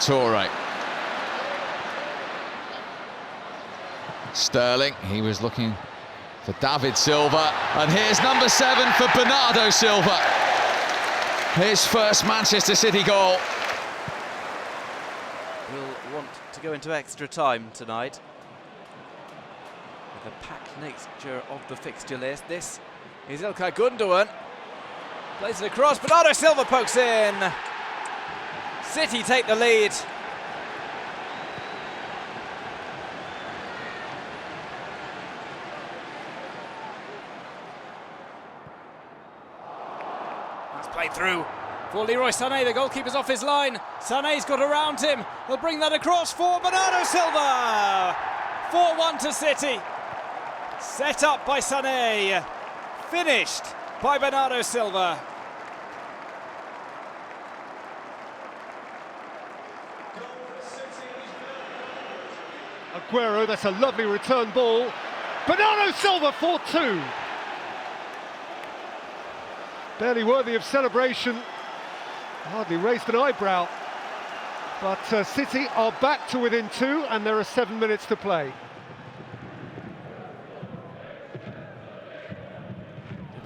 Torre. Sterling, he was looking for David Silva, and here's number 7 for Bernardo Silva. His first Manchester City goal. We'll want to go into extra time tonight with a packed nature of the fixture list. This is Ilkay Gundogan. Plays it across, Bernardo Silva pokes in. City take the lead. That's played through for Leroy Sané. The goalkeeper's off his line. Sané's got around him. He'll bring that across for Bernardo Silva. 4-1 to City. Set up by Sané. Finished by Bernardo Silva. Aguero, that's a lovely return ball. Bernardo Silva 4-2. Barely worthy of celebration. Hardly raised an eyebrow. But City are back to within 2 and there are 7 minutes to play.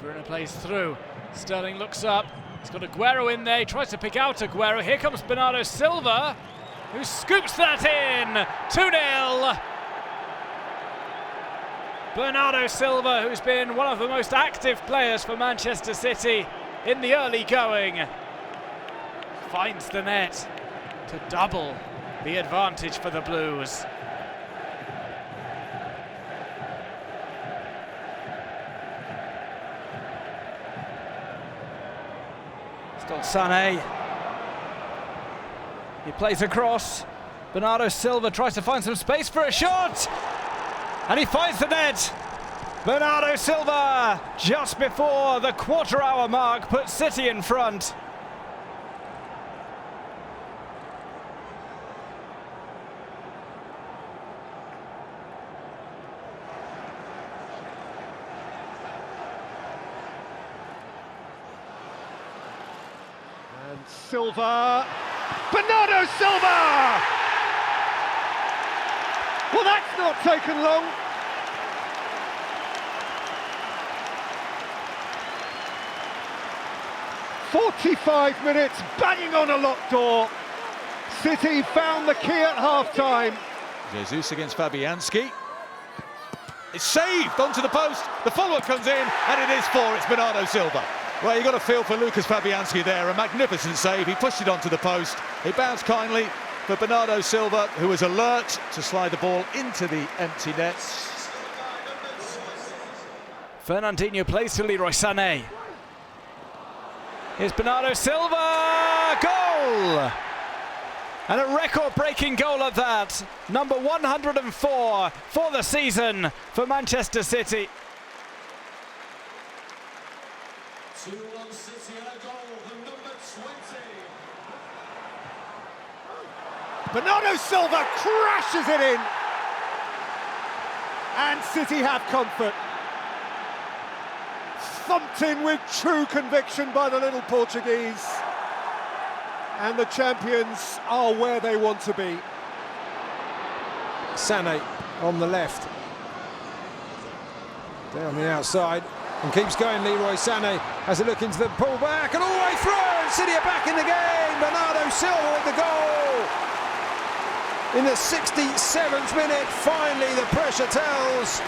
Bruyne plays through. Sterling looks up. He's got Aguero in there. He tries to pick out Aguero. Here comes Bernardo Silva, who scoops that in. 2-0. Bernardo Silva, who's been one of the most active players for Manchester City in the early going, finds the net to double the advantage for the Blues. Still Sané. He plays across. Bernardo Silva tries to find some space for a shot, and he finds the net. Bernardo Silva, just before the quarter-hour mark, puts City in front. And Silva, Bernardo Silva! Well, that's not taken long. "45 minutes, banging on a locked door. City found the key at half-time. Jesus against Fabianski. It's saved onto the post. The follow-up comes in, and it's Bernardo Silva. Well, you've got to feel for Lucas Fabianski there. A magnificent save. He pushed it onto the post. It bounced kindly for Bernardo Silva, who was alert to slide the ball into the empty net. Fernandinho plays to Leroy Sané. Here's Bernardo Silva, goal! And a record-breaking goal at that. Number 104 for the season for Manchester City. 2-1 City and a goal, the number 20. Bernardo Silva crashes it in. And City have comfort. Thumped in with true conviction by the little Portuguese. And the champions are where they want to be. Sané on the left. Down the outside. And keeps going. Leroy Sané has a look into the pullback and all the way through. City are back in the game. Bernardo Silva with the goal. In the 67th minute, finally the pressure tells.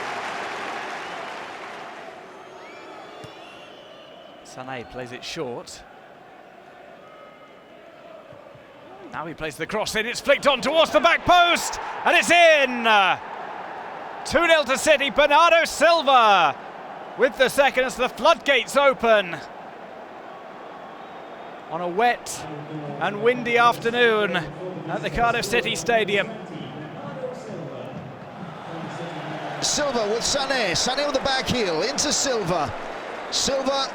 Sané plays it short. Now he plays the cross in, it's flicked on towards the back post, and it's in! 2-0 to City, Bernardo Silva with the second as the floodgates open. On a wet and windy afternoon at the Cardiff City Stadium. Silva with Sané, Sané with the back heel, into Silva. Silva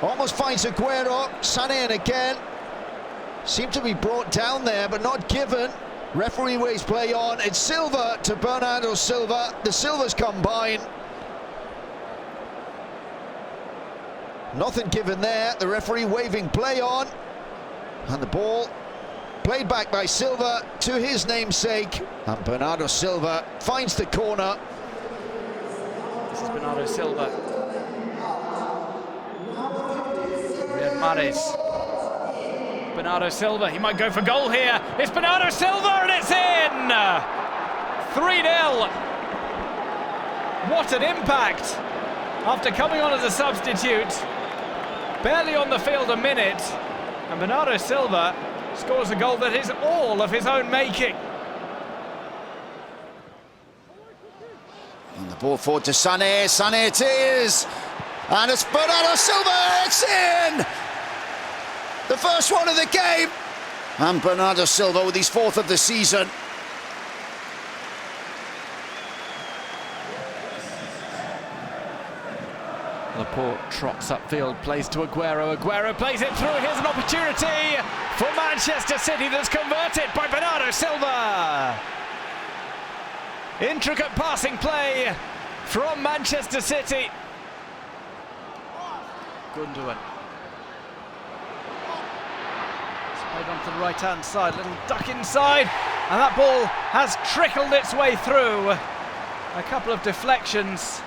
almost finds Aguero, Sané in again. Seemed to be brought down there, but not given. Referee waves play on. It's Silva to Bernardo Silva. The Silvas combine. Nothing given there. The referee waving play on. And the ball Played back by Silva to his namesake, and Bernardo Silva finds the corner. This is Bernardo Silva. Riyad Mahrez. Bernardo Silva, he might go for goal here. It's Bernardo Silva and it's in! 3-0. What an impact! After coming on as a substitute, barely on the field a minute, and Bernardo Silva scores a goal that is all of his own making. And the ball forward to Sané. Sané it is! And it's Bernardo Silva, it's in! The first one of the game! And Bernardo Silva with his 4th of the season. Laporte trots upfield, plays to Aguero. Aguero plays it through. Here's an opportunity for Manchester City that's converted by Bernardo Silva. Intricate passing play from Manchester City. Gundogan. It's played onto the right-hand side. Little duck inside, and that ball has trickled its way through. A couple of deflections,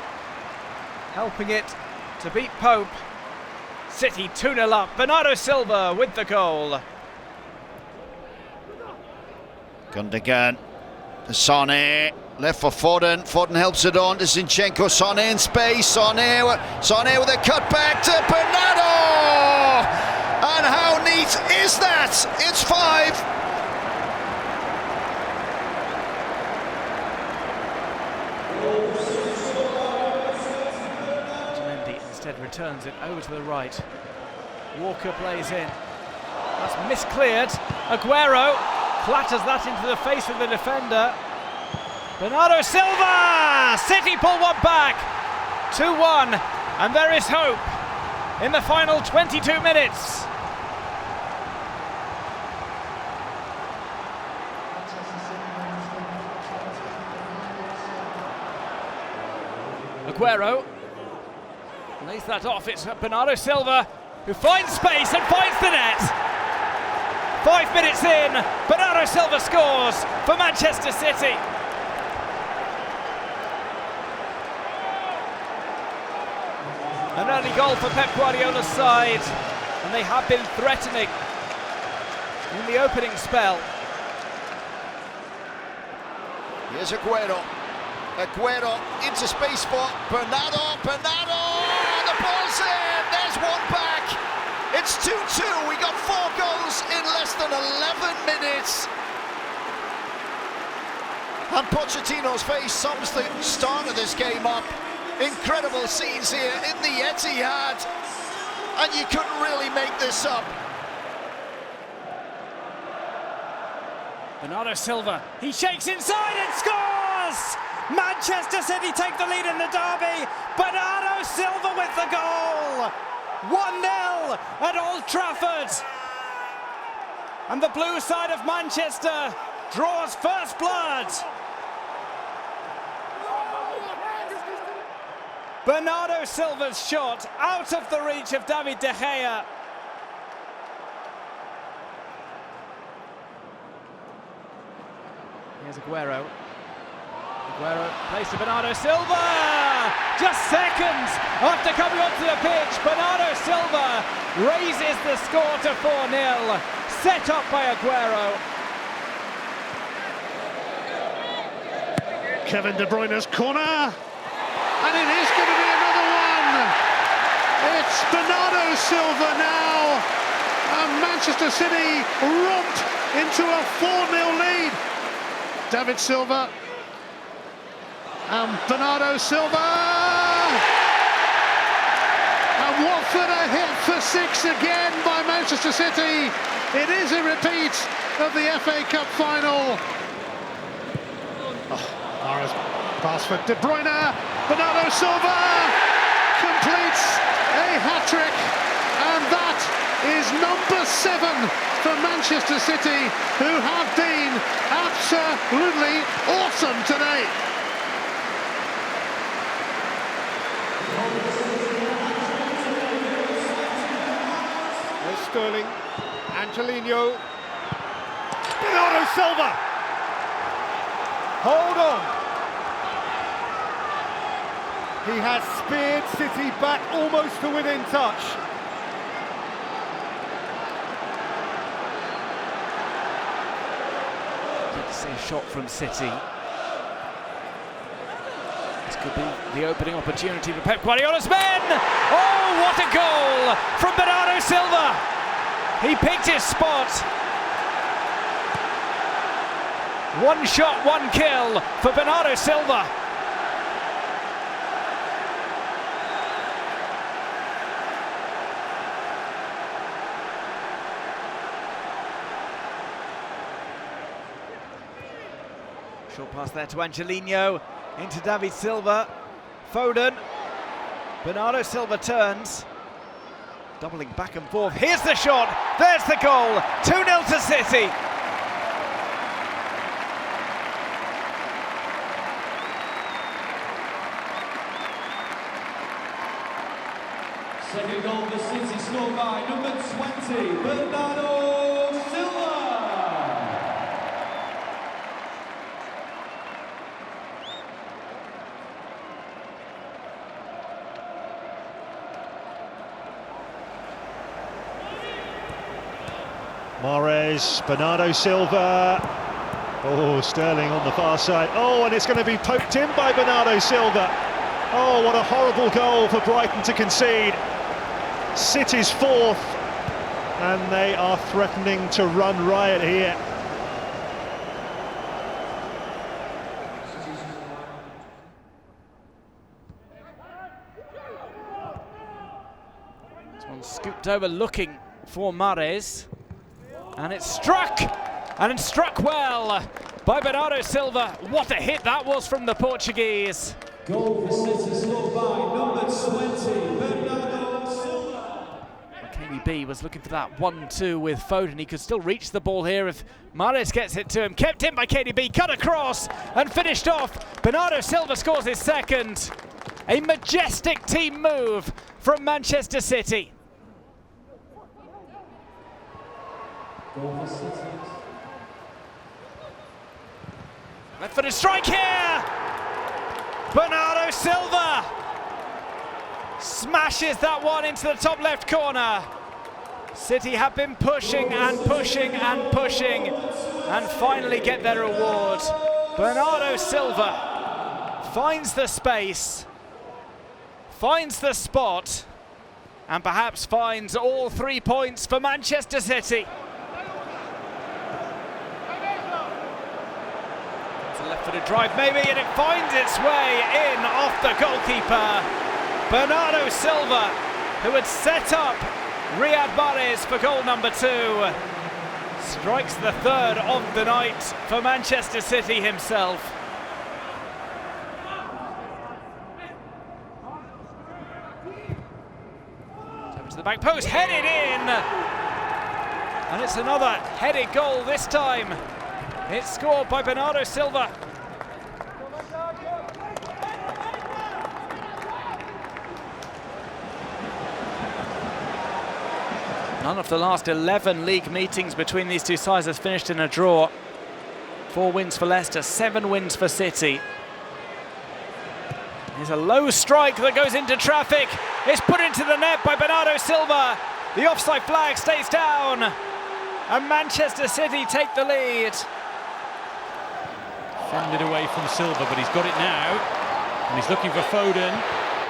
helping it to beat Pope. City 2-0 up. Bernardo Silva with the goal. Gundogan to Sané, left for Foden. Foden helps it on to Zinchenko. Sané in space. Sané with a cut back to Bernardo. And how neat is that? It's 5. Instead returns it over to the right. Walker plays in. That's miscleared. Aguero clatters that into the face of the defender. Bernardo Silva! City pull one back. 2-1. And there is hope in the final 22 minutes. Aguero lays that off. It's Bernardo Silva who finds space and finds the net. 5 minutes in, Bernardo Silva scores for Manchester City. An early goal for Pep Guardiola's side, and they have been threatening in the opening spell. Here's Aguero. Aguero into space for Bernardo. The ball's in. There's one back. It's 2-2. We got 4 goals in less than 11 minutes. And Pochettino's face sums the start of this game up. Incredible scenes here in the Etihad. And you couldn't really make this up. Bernardo Silva, he shakes inside and scores! Manchester City take the lead in the derby. Bernardo Silva with the goal. 1-0 at Old Trafford. And the blue side of Manchester draws first blood. Bernardo Silva's shot out of the reach of David De Gea. Here's Aguero. Aguero plays to Bernardo Silva! Just seconds after coming onto the pitch, Bernardo Silva raises the score to 4-0, set up by Aguero. Kevin De Bruyne's corner, and it is going to be another one. It's Bernardo Silva now, and Manchester City romped into a 4-0 lead. David Silva and Bernardo Silva, and Watford are hit for 6 again by Manchester City. It is a repeat of the FA Cup final. Mahrez pass for De Bruyne. Bernardo Silva completes a hat-trick, and that is number 7 for Manchester City, who have been absolutely awesome today. There's Sterling, Angelino, Silva. Hold on. He has speared City back almost to within touch. Let's see a shot from City. This could be the opening opportunity for Pep Guardiola's men! Oh, what a goal from Bernardo Silva! He picked his spot. One shot, one kill for Bernardo Silva. Short pass there to Angelino, into David Silva, Foden, Bernardo Silva turns, doubling back and forth, here's the shot, there's the goal, 2-0 to City. Second goal for City scored by number 20, Bernardo Silva. Mahrez, Bernardo Silva. Oh, Sterling on the far side. Oh, and it's going to be poked in by Bernardo Silva. Oh, what a horrible goal for Brighton to concede. City's fourth, and they are threatening to run riot here. This one scooped over looking for Mahrez, and it's struck, and it's struck well by Bernardo Silva. What a hit that was from the Portuguese. Goal for City scored by number 20, Bernardo Silva. KDB was looking for that 1-2 with Foden. He could still reach the ball here if Mahrez gets it to him. Kept in by KDB, cut across and finished off. Bernardo Silva scores his second. A majestic team move from Manchester City. Goal for City. Left footed strike here. Bernardo Silva smashes that one into the top left corner. City have been pushing and pushing and pushing and finally get their reward. Bernardo Silva finds the space, finds the spot, and perhaps finds all 3 points for Manchester City. Left-footed drive maybe, and it finds its way in off the goalkeeper. Bernardo Silva, who had set up Riyad Mahrez for goal number 2, strikes the third of the night for Manchester City himself. Over to the back post, headed in, and it's another headed goal this time. It's scored by Bernardo Silva. None of the last 11 league meetings between these two sides has finished in a draw. 4 wins for Leicester, 7 wins for City. Here's a low strike that goes into traffic. It's put into the net by Bernardo Silva. The offside flag stays down, and Manchester City take the lead. Fended away from Silva, but he's got it now, and he's looking for Foden,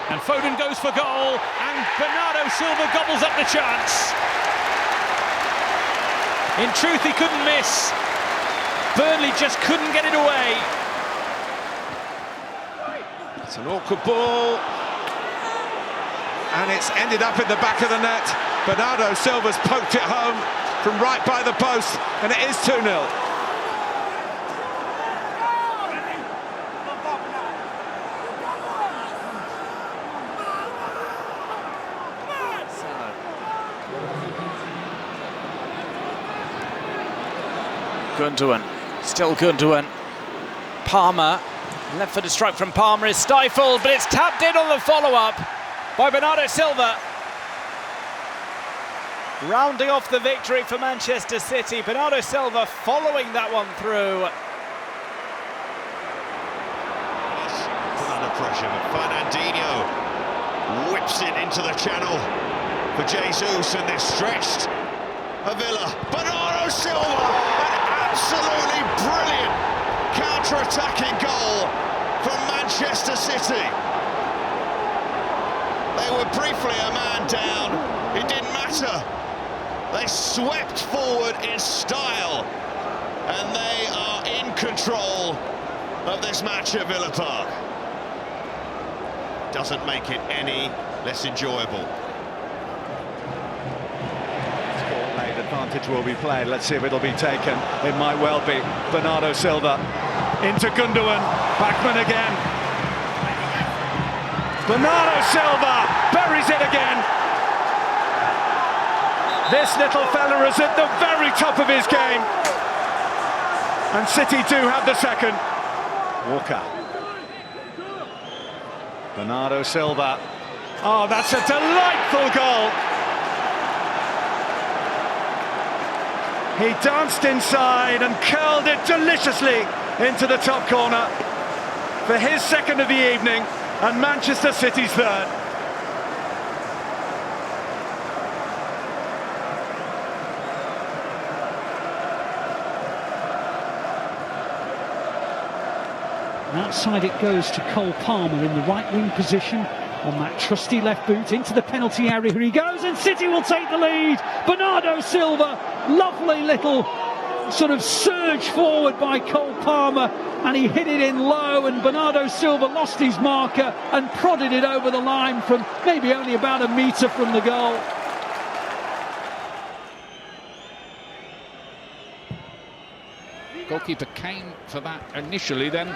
and Foden goes for goal, and Bernardo Silva gobbles up the chance. In truth, he couldn't miss. Burnley just couldn't get it away. It's an awkward ball, and it's ended up in the back of the net. Bernardo Silva's poked it home from right by the post, and it is 2-0. Gundogan, still Gundogan. Palmer, left-footed strike from Palmer is stifled, but it's tapped in on the follow-up by Bernardo Silva. rounding off the victory for Manchester City. Bernardo Silva following that one through. Put under pressure, but Fernandinho whips it into the channel for Jesus, and they're stretched. Villa, Bernardo Silva, an absolutely brilliant counter-attacking goal from Manchester City. They were briefly a man down, it didn't matter. They swept forward in style, and they are in control of this match at Villa Park. Doesn't make it any less enjoyable. Late advantage will be played. Let's see if it'll be taken. It might well be. Bernardo Silva into Gundogan. Backman again. Bernardo Silva buries it again. This little fella is at the very top of his game. And City do have the second. Walker. Bernardo Silva. Oh, that's a delightful goal. He danced inside and curled it deliciously into the top corner for his second of the evening and Manchester City's third. Outside it goes to Cole Palmer in the right wing position on that trusty left boot into the penalty area. Here he goes, and City will take the lead. Bernardo Silva, lovely little sort of surge forward by Cole Palmer, and he hit it in low, and Bernardo Silva lost his marker and prodded it over the line from maybe only about a metre from the goal. Goalkeeper came for that initially, then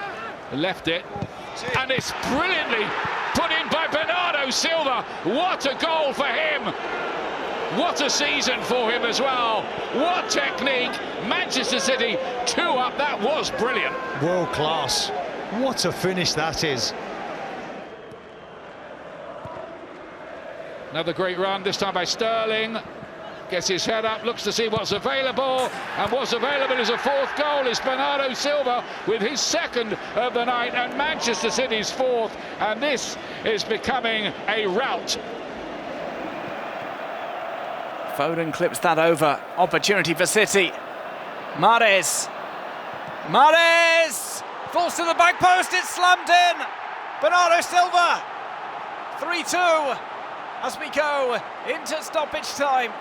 left it, and it's brilliantly put in by Bernardo Silva. What a goal for him! What a season for him as well. What technique! Manchester City 2 up. That was brilliant. World class. What a finish that is. Another great run, this time by Sterling. Gets his head up, looks to see what's available, and what's available is a fourth goal. It's Bernardo Silva with his second of the night and Manchester City's fourth, and this is becoming a rout. Foden clips that over. Opportunity for City. Mahrez. Mahrez! Falls to the back post, it's slammed in. Bernardo Silva. 3-2 as we go into stoppage time.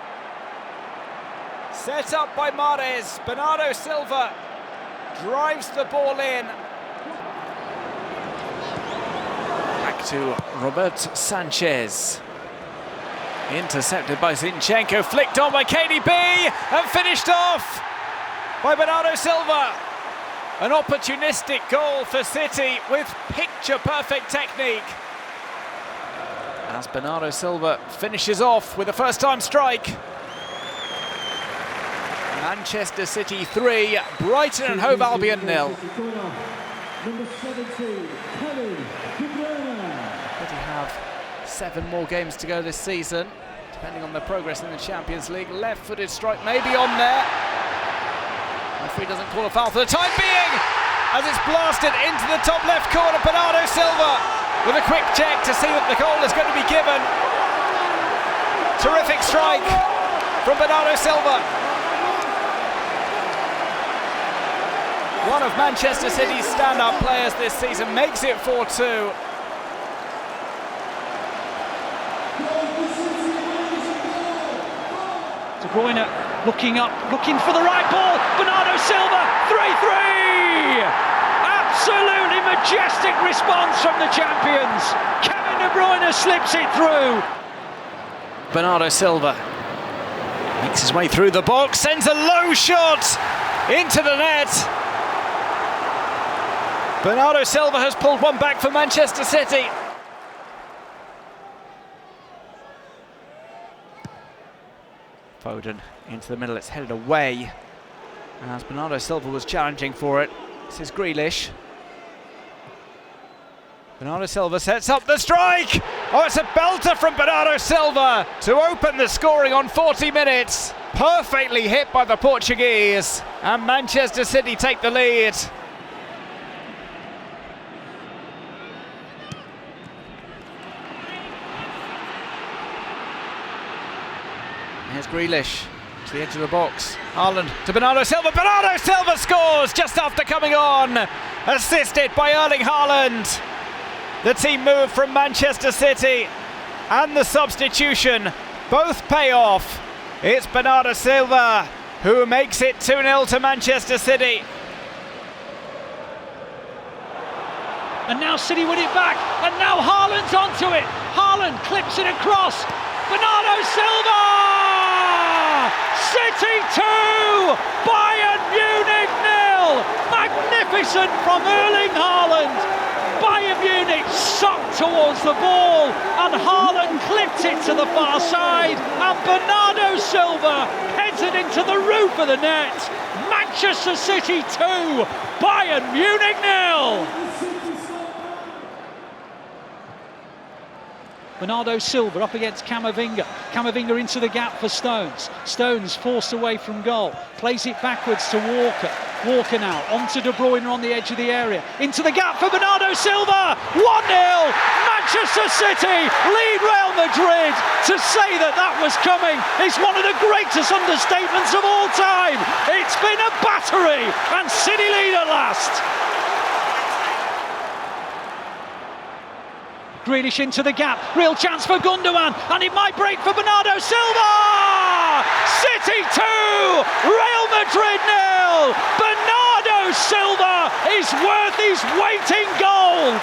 Set up by Mahrez. Bernardo Silva drives the ball in. Back to Robert Sanchez. Intercepted by Zinchenko, flicked on by KDB and finished off by Bernardo Silva. An opportunistic goal for City with picture-perfect technique. As Bernardo Silva finishes off with a first-time strike. Manchester City 3, Brighton and Hove Albion 0. Number 17, But he have 7 more games to go this season, depending on their progress in the Champions League. Left-footed strike maybe on there. Referee doesn't call a foul for the time being, as it's blasted into the top left corner. Bernardo Silva with a quick check to see that the goal is going to be given. Terrific strike from Bernardo Silva. One of Manchester City's stand-up players this season makes it 4-2. De Bruyne looking up, looking for the right ball. Bernardo Silva, 3-3! Absolutely majestic response from the champions. Kevin De Bruyne slips it through. Bernardo Silva makes his way through the box, sends a low shot into the net. Bernardo Silva has pulled one back for Manchester City. Foden into the middle, it's headed away as Bernardo Silva was challenging for it. This is Grealish. Bernardo Silva sets up the strike, Oh, it's a belter from Bernardo Silva to open the scoring on 40 minutes. Perfectly hit by the Portuguese, and Manchester City take the lead. Here's Grealish to the edge of the box. Haaland to Bernardo Silva. Bernardo Silva scores just after coming on, assisted by Erling Haaland. The team move from Manchester City and the substitution both pay off. It's Bernardo Silva who makes it 2-0 to Manchester City. And now City win it back, and now Haaland's onto it. Haaland clips it across. Bernardo Silva! City 2, Bayern Munich 0. Magnificent from Erling Haaland. Bayern Munich sucked towards the ball, and Haaland clipped it to the far side, and Bernardo Silva heads it into the roof of the net. Manchester City 2, Bayern Munich 0. Bernardo Silva up against Camavinga. Camavinga into the gap for Stones. Stones forced away from goal. Plays it backwards to Walker. Walker now onto De Bruyne on the edge of the area. Into the gap for Bernardo Silva. 1-0. Manchester City lead Real Madrid. To say that was coming is one of the greatest understatements of all time. It's been a battery, and City lead at last. Grealish into the gap, real chance for Gundogan, and it might break for Bernardo Silva! City 2, Real Madrid 0! Bernardo Silva is worth his weight in gold!